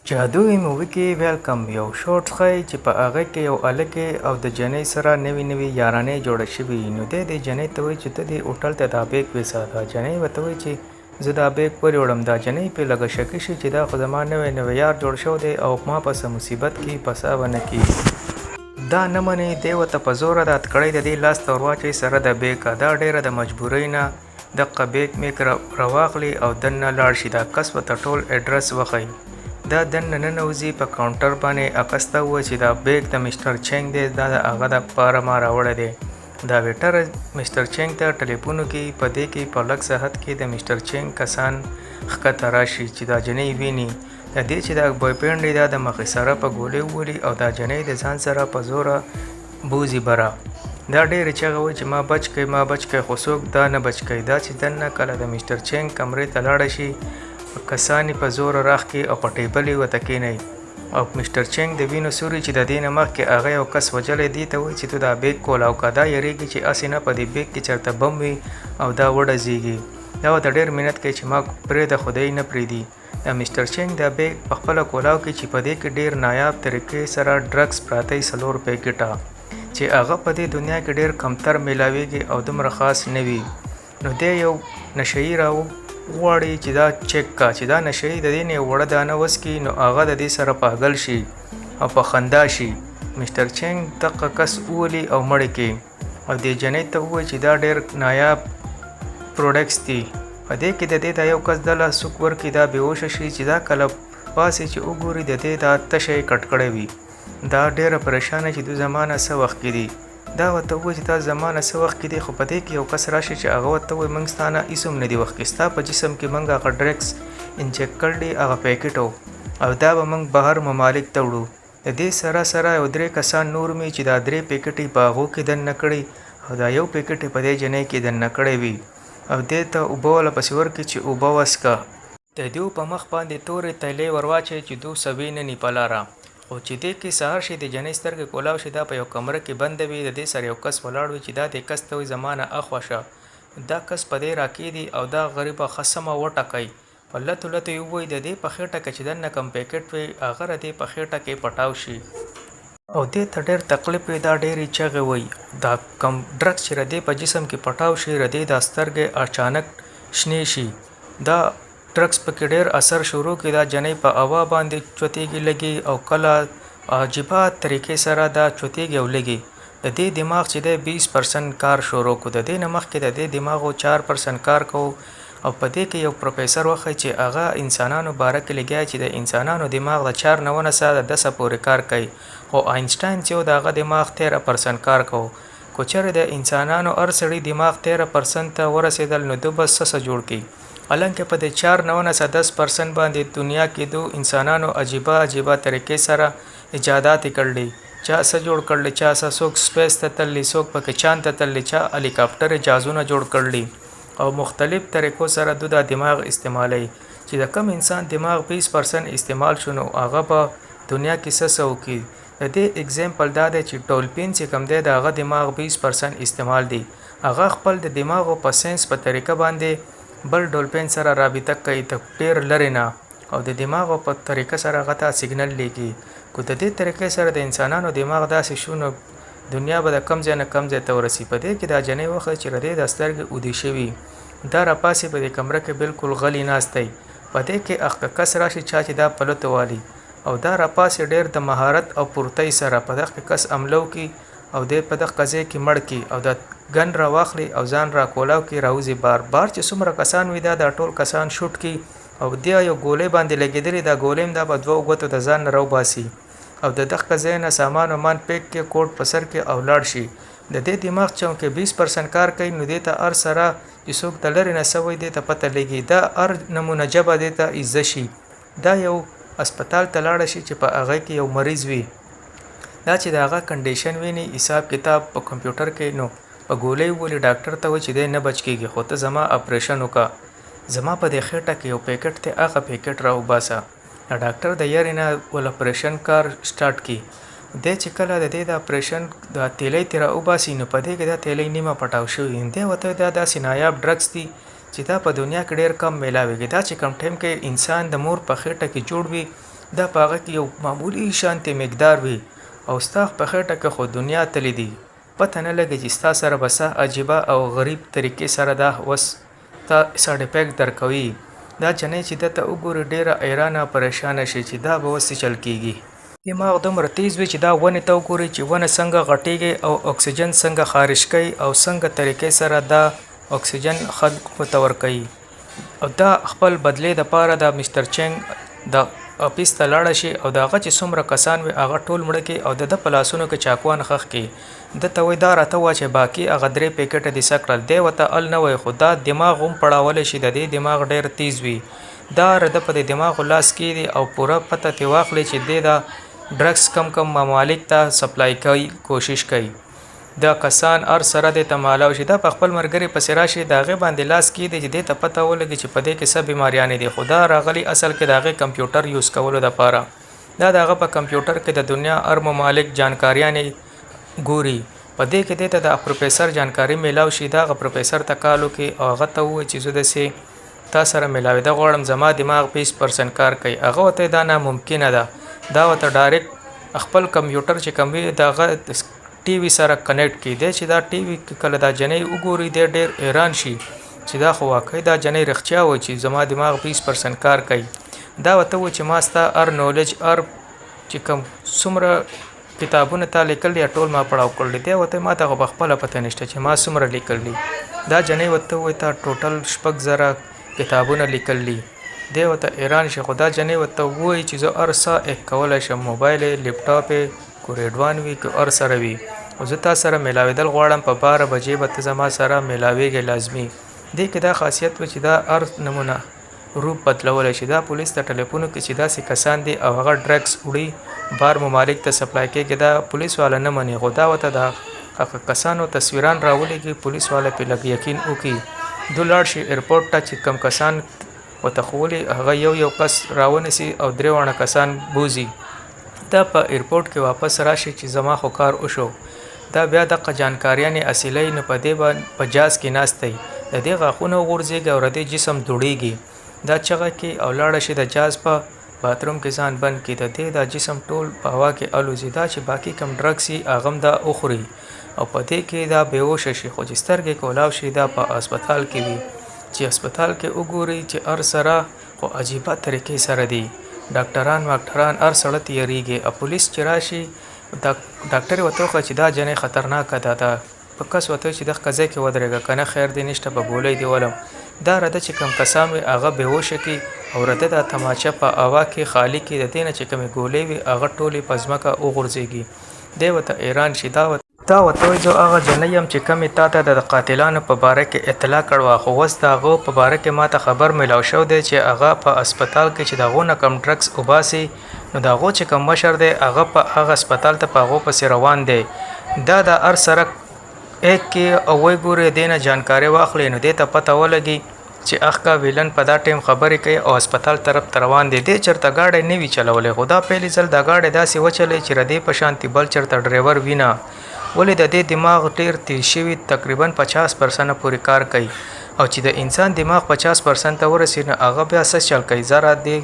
جادویي مووي کې ویلکم یو شورټ ښایي چې په هغه کې یو هلک او د جنۍ سره نوې نوې یارانې جوړه شوې وي. نو دی دې جنۍ ته وایي چې ته دې هوټل ته دا بیګ وساته. جنۍ ورته وایي چې زه دا بیګ ولې وړم. دا جنۍ پرې لږه شکي شي چې دا خو زما نوی یار جوړ شوی دی او ما په څه مصیبت کې پسا ونه کړي. دا نه مني. دی ورته په زوره دا تکړۍ د دې لاس ته ورواچوي سره د بیګه. دا ډېره د مجبورۍ نه دغه بیګ میک راواخلي او دننه لاړ شي. دا کس ورته ټول اډرس وښیي. دا دننه ننوځي. په کاونټر باندې اخسته وه چې دا بیګ د مسټر چینګ دی، دا د هغه دپاره ما راوړی دی. دا ویټر مسټر چینګ ته ټلیفون وکړي. په دې کې په لږ صحت کې د مسټر چینګ کسان ښکته راشي چې دا جنۍ ویني. د دې چې دا بوی فرینډ دی دا د مخې سره په ګولۍ وولي او دا جنۍ د ځان سره په زوره بوځي بره. دا ډېرې چغه وایي چې ما بچ کړئ ما بچ کړئ، خو څوک دا نه بچ کوي. دا چې دننه کله د مسټر چینګ کمرې ته لاړه شي کسان په زوره راښکي او په ټیبل یې ورته کښېنوي او مسټر چینګ د وینو سوري چې د دې نه مخکې هغه یو کس وژلی دی ته وایي چې ته دا بیګ کولاو که. دا یېرېږي چې هسې نه په دې بیګ کې چېرته بم وي او دا وډزېږي. دا ورته ډېر منت کوي چې ما پرېږده خدای نه پرېږدي. دا مسټر چینګ دا بیګ په خپله کولاو کې چې په دې کې ډېر نایاب طریقې سره ډرګس پراته وي 4 پیکټه چې هغه په دې دنیا کې ډېر کمتر میلاویږي او دومره خاص نه وي. نو دی یو نشهیي غواړي چې دا چیک کا چې دا نشهیي د دې نه یو وړه دانه وڅکي نو هغه د دې سره پاگل شي او په خندا شي. مسټر چینګ دغه کس وولي او مړ کړي او دې جنۍ ته ووایي چې دا ډېر نایاب پروډکټس دي. په دې کې د دې دا یو کس دله سوک ورکړي دا بېهوشه شي چې دا کله پاسې چې وګوري د دې دا تشه یې کټ کړی وي. دا ډېره پریشانه چې دوی زما نه څه وخت کې دي. دا ورته ووایي چې تا زما نه څه وخت کې دی، خو په دې کې یو کس راشي چې هغه ورته وایي موږ ستا نه هېڅ هم نه دي وخت کې، ستا په جسم کې موږ هغه ډرګس انجیکټ کړی دی هغه پیکټ او دا به موږ بهر ممالک ته وړو. د دې سره سره یو 3 کسان نور مې چې دا 3 پیکټ یې په هغو کې دننه کړي او دا یو پیکټ یې په دې جنۍ کې دننه کړی وي او دې ته اوبه ورپسې ورکړي چې اوبه وڅښه. د دوی په مخ باندې تورې تیلې ورواچوي چې دوی څه ویني په لاره. خو چې دې کې سهار شي د جنۍ سترګې کولاو شي دا په یو کمره کې بنده وي. د دې سره یو کس ولاړ وي چې دا دې کس ته وایي زما نه اخوا شه. دا کس په دې راکېږي او دا غریبه خسمه وټکوي. په لتو لتو یې ووایي د دې په خېټه کې چې دننه کم پیکټ وي هغه د دې په خېټه کې پټاو شي او دې ته ډېر تکلیف وي. دا ډېرې چغې وایي. دا کم ډرګس چې د دې په جسم کې پټاو شي د دې دا سترګې اچانک شنې شي. دا ډرګس پکې ډېر اثر شروع کړي. دا جنۍ په هوا باندې چوتېږي لګي او کله عجیبه طریقې سره دا چوتېږي او لګي. د دې دماغ چې دی 20% کار شروع کړو. د دې نه مخکې د دې دماغو 4% کار کوو او په دې کې یو پروفیسر وښیي چې هغه انسانانو باره کې لګیا چې د انسانانو دماغ د 4 نه 9 د 10 پورې کار کوي، خو آینسټاین چې و د هغه دماغ 13% کار کوو. که چېرې د انسانانو هر سړي دماغ 13% ته ورسېدل نو دوی به څه جوړ کړي. حالانکه په دې 4 نه 10% باندې دنیا کې دو انسانانو عجیبه طریقې سره ایجادات یې کړلي. چا څه جوړ کړلي، چا څوک سپیس ته تللی، څوک پکې چاند ته تللی، چا هلیکاپټر جهازونه جوړ کړلي او مختلف طریقو سره دو دا دماغ استعمالوي. چې د کم انسان دماغ 20% استعمال شو نو هغه په دنیا کې څه وکړي. د دې اگزامپل دا دی چې ډولفین چې کم دی د هغه دماغ 20% استعمال دی. هغه خپل د دماغو په ساينس په طریقه باندې بل ډولفین سره رابطه کوي ته ډېر لرې نه او د دماغو په طریقه سره هغه ته سیګنل لیږي. که د دې طریقې سره د انسانانو دماغ داسې شو نو دنیا به د کم ځای نه کم ځای ته ورسي. په دې کې دا جنۍ وښیي چې د دې د سترګې اودې شوي. دا راپاسې په دې کمره کې بالکل غلی ناست دی. په دې کې اخته کس راشي چا چې دا پلوته والي او دا راپاسې ډېر د مهارت او پورتۍ سره په دغه کس حمله وکړي او دې په دغه ځای کې مړ کړي او د ګن را واخلي او ځان را کولاو کې راوځي. بار چې څومره کسان وي دا ټول کسان شوټ کړي او دی یو ګولۍ باندې لګېدلې. دا ګولۍ دا په 2 ګوتو د ځان نه راوباسي او د دغه ځای نه سامان ومان پیک کې کوټ په سر کې او لاړ شي. د دې دماغ چونکې 20% کار کوي نو دې ته هر سره چې څوک د لرې نه څه وایي دې ته پته لګي. دا هر نمونه ژبه دې ته ایزه شي. دا یو هسپتال ته لاړه شي چې په هغه کې یو مریض وي. دا چې د هغه کنډیشن ویني حساب کتاب په کمپیوټر کې نو په ګولۍ وولي ډاکټر ته وایي چې دی نه بچ کېږي خو ته زما اپریشن وکړه. زما په دې خېټه کې یو پیکټ دی هغه پیکټ راوباسه. ډاکټر د یارې نه ول اپریشن کار سټارټ کړي. دی چې کله د دې د اپریشن د تیلۍ ترې راوباسي نو په دې کې دا تیلۍ نیمه پټاو شوي. دی ورته دا داسې نایاب ډرګس دي چې دا په دنیا کې ډېر کم میلاویږي. دا چې کم ټایم کې انسان د مور په خېټه کې جوړ وي دا په هغه کې یو معمولي شانتې مقدار وي او ستا په خټه کې خو دنیا تللی دي پته نه لګي چې ستا سره به څه عجیبه او غریب طریقې سره دا وس تا ساډ افیکټ درکوي دا جنۍ چې دته وګوري ډیره حیرانه پریشانه شي چې دا به وسې چل کیږي دماغ دومره تیز وي چې دا ونې ته وګوري چې ونه څنګه غټیږي او اکسیجن څنګه خارج کوي او څنګه طریقې سره دا اکسیجن خلکو ته ورکوي او دا خپل بدلې دپاره د مستر چنګ د اپیس ته لاړه شي او د هغه چې څومره کسان وي هغه ټول مړه کړي او د په لاسونو کې چاقوان ښخ کړي دته وایي دا راته ووایه چې باقي هغه 3 پیکټه دې څه کړل دی ورته ال نه وایي خو دا دماغ هم پړاولی شي د دې دماغ ډېر تیز وي دا رده په دې دماغ لاس کې دی او پوره پته ترې واخلي چې دی دا ډرګس کم ممالک ته سپلای کوي کوشش کوي دا کسان ار سره د تمالاو شي دا په خپل مرګري پسې راشي د هغې باندې لاس کې دی چې دې ته پته ولګي چې په دې کې څه بیماریانې دي خو دا راغلي اصل کې د هغې کمپیوټر یوز کولو دپاره دا د هغه په کمپیوټر کې د دنیا هر ممالک جانکاریانې ګوري په دې کې دې ته د پروفیسر جانکاري میلاو شي دا هغه پروفیسر ته کال وکړي او هغه ته ووایي چې زه داسې تا سره میلاوېده غواړم زما دماغ 20% کار کوي هغه ورته دا ناممکنه ده دا ورته ډایرکټ خپل کمپیوټر چې کوم وي د هغه ټي وي سره کنیکټ کړي دی چې دا ټي وي کله دا جنۍ وګوري دی ډېر حیران شي چې دا خو واقعي دا جنۍ رښتیا وایي چې زما دماغ 20% کار کوي دا ورته وایي چې ما ستا هر نالج هر چې کوم څومره کتابونه تا لیکل دي ټول ما پړاو کړل دي ورته ما ته خو پخپله پته نشته چې ما څومره لیکل دي دا جنۍ ورته وایي تا ټوټل 6,000 کتابونه لیکل دي دی ورته حیران شي خو دا جنۍ ورته وایي چې زه هر څه ایک کولی شم موبایل یې لیپټاپ یې کوریډوان وي که هر سره وي او زه تا سره میلاوېدل غواړم په 12 بجې به ته زما سره میلاوېږې لازمي دې کې دا خاصیت و چې دا هر نمونه روپ بدلولی شي دا پولیس ته ټلیفون وکړي چې داسې کسان دي او هغه ډرګس وړي بار ممالک ته سپلای کېږي دا پولیس والا نه مني خو دا ورته د هغه کسانو تصویران راولېږي پولیس والا پرې لږ یقین وکړي دو لاړ شي ایرپورټ ته چې کم کسان ورته ښولي هغه یو کس راونیسي او 3 واړه کسان بوزي دا په ایرپورټ کې واپس راشي چې زما خو کار وشو دا بیا دغه جانکاریانې اصلي نه په دې په جاز کې ناست دی د دې غاښونه وغورځېږي او د دې جسم دوړېږي دا چغه کې او لاړه شي د جاز په باتروم کې ځان بند کړي د دې دا جسم ټول په هوا کې الوزي دا چې باقي کم ډرګس یې هغه هم دا وخوري او په دې کې دا بېهوشه شي خو چې سترګې کولاو شي دا په هسپتال کې وي چې هسپتال کې وګوري چې هر سره خو عجیبه طریقې سره دي ډاکټران هر سړی تیریږي او پولیس چې راشي ډاکټر ورته وښیه چې دا جنۍ خطرناکه ده په کس ورته چې دغه ځای کې ودرېږه که نه خیر دی نشته به ګولۍ دې ولم دا رده چې کوم کسان وي هغه بېهوشه کړي او رده دا تماچه په هوا کې خالي کړي د دې نه چې کومې ګولۍ وي هغه ټولې په ځمکه وغورځېږي دی ورته حیران شي دا ورته وایي زه هغه جنۍ یم چې کومې تا ته د قاتلانو په باره کې اطلاع کړوه خو اوس د هغو په باره کې ما ته خبر میلاو شوی دی چې هغه په هسپتال کې چې د هغو نه کم ډرګس وباسي نو د هغو چې کوم مشر دی هغه په هغه هسپتال ته په هغو پسې روان دی دا د هر سړک ایک کې او وی ګورې دې نه جانکاري واخلي نو دې ته پته ولګي چې اخکا ویلن په دا ټیم خبرې کوي او هسپتال طرف ته روان دی دې چېرته ګاډی نه وي چلولی خو دا پهلې ځل دا ګاډی داسې وچلی چې ردې په شانتې بل چېرته ډریور وینه ولې د دې دماغ ډېر تیز شوي تقریبا 50% پورې کار کوي او چې د انسان دماغ 50% ته ورسي نو هغه بیا څه چل کوي زره دې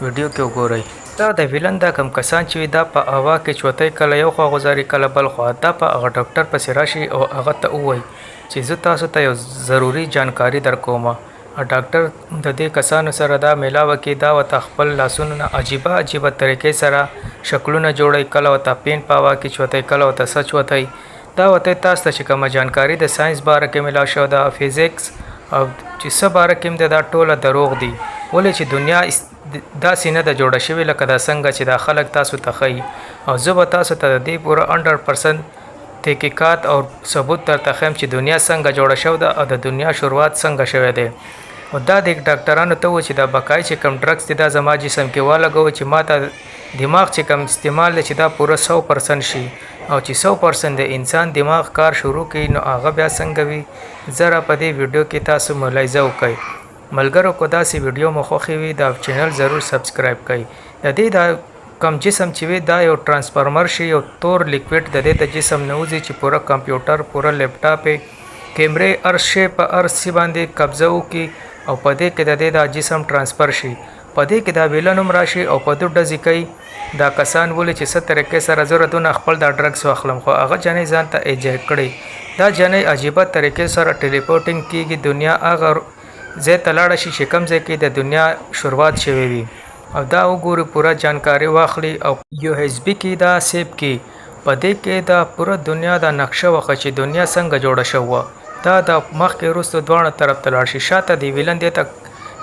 ویډیو کې وګورئ دا د ویلن دا کم کسان چې دا په هوا کې چوتۍ کله یو خوا غوځاري کله بل خوا دا په هغه ډاکټر پسې راشي او هغه ته ووایي چې زه تاسو ته یو ضروري جانکاري درکوم ډاکټر د دې کسانو سره دا میلاوه کې دا ورته خپل لاسونو نه عجیبه طریقې سره شکلونه جوړوي کله ورته پین په هوا کې چوتۍ کله ورته څه چوتۍ دا ورته تاسو ته چې کومه جانکاري د ساینس باره کې میلاو شوې ده فزیکس او چې څه باره کې هم دی دا ټوله دروغ دي ولې چې دنیا داسې نه ده جوړه شوې لکه دا څنګه چې دا خلک تاسو ته ښیي او زه به تاسو ته د دې پوره 100% تحقیقات او ثبوت درته ښیم چې دنیا څنګه جوړه شوې ده او د دنیا شروعات څنګه شوی دی او دا د ډاکټرانو ته و چې دا بقایي چې کم ډرګس دي دا زما جسم کې والګوه چې ما ته دماغ چې کم استعمال دی چې دا پوره 100% شي او چې 100% د انسان دماغ کار شروع کوي نو هغه بیا څنګه وي زره په دې ویډیو کې تاسو ملاحظه وکړئ ملګرو کو داسې ویډیو مو خوښې وي دا چینل ضرور سبسکرایب کړئ د دې دا کم جسم چې وي دا یو ټرانسفارمر شي یو تور لیکوډ د دې ته جسم نه وځي چې پوره کمپیوټر پوره لیپټاپ کیمرې هر شی په هر څه باندې قبضه وکړي او په دې کې د دې دا جسم ټرانسفر شي په دې کې دا ویلن هم راشي او په دوه ډزې کوي. دا کسان ولې چې څه طریقې سره ضرورتونه خپل دا ډرګس واخلم خو هغه جنۍ ځان ته ایجاد کړي. دا جنۍ عجیبه طریقې سره ټلیپورټینګ کیږي دنیا هغه ځای ته لاړه شي چې کوم ځای کې د دنیا شروعات شوی وي او دا وګوري پوره جانکاری واخلي او USB کې دا سیب کی. په دې کې دا پوره دنیا دا نقشه وخه چې دنیا څنګه جوړه شوه. دا د مخکې وروسته دواړه طرف ته لاړ شي. شاته دی ویلن دی ته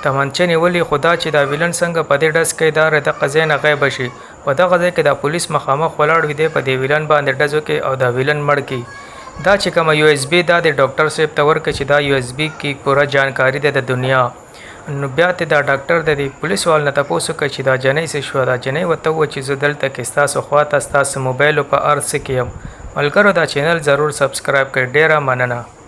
تمانچه نیولې خدا چې دا ویلن څنګه په دې ډز کې دا د قضیې نه غیب شي. په دغه ځای کې دا پولیس مخامخ ولاړ وي دی په دې ویلن باندې ډزو کې او دا ویلن مړ کی. دا چې کومه USB دا د ډاکټر صاحب ته ورکړي چې دا USB کې پوره جانکاری ده د دنیا. نو بیا ته دا ډاکټر د پولیس وال نه تاسو کوي چې دا جنۍ څه شو. دا جنۍ وته و چې زه دلته کې تاسو خواته تاسو موبایل په ارڅ کې یم. ملګرو دا چینل ضرور سبسکرایب کړئ. ډیره مننه.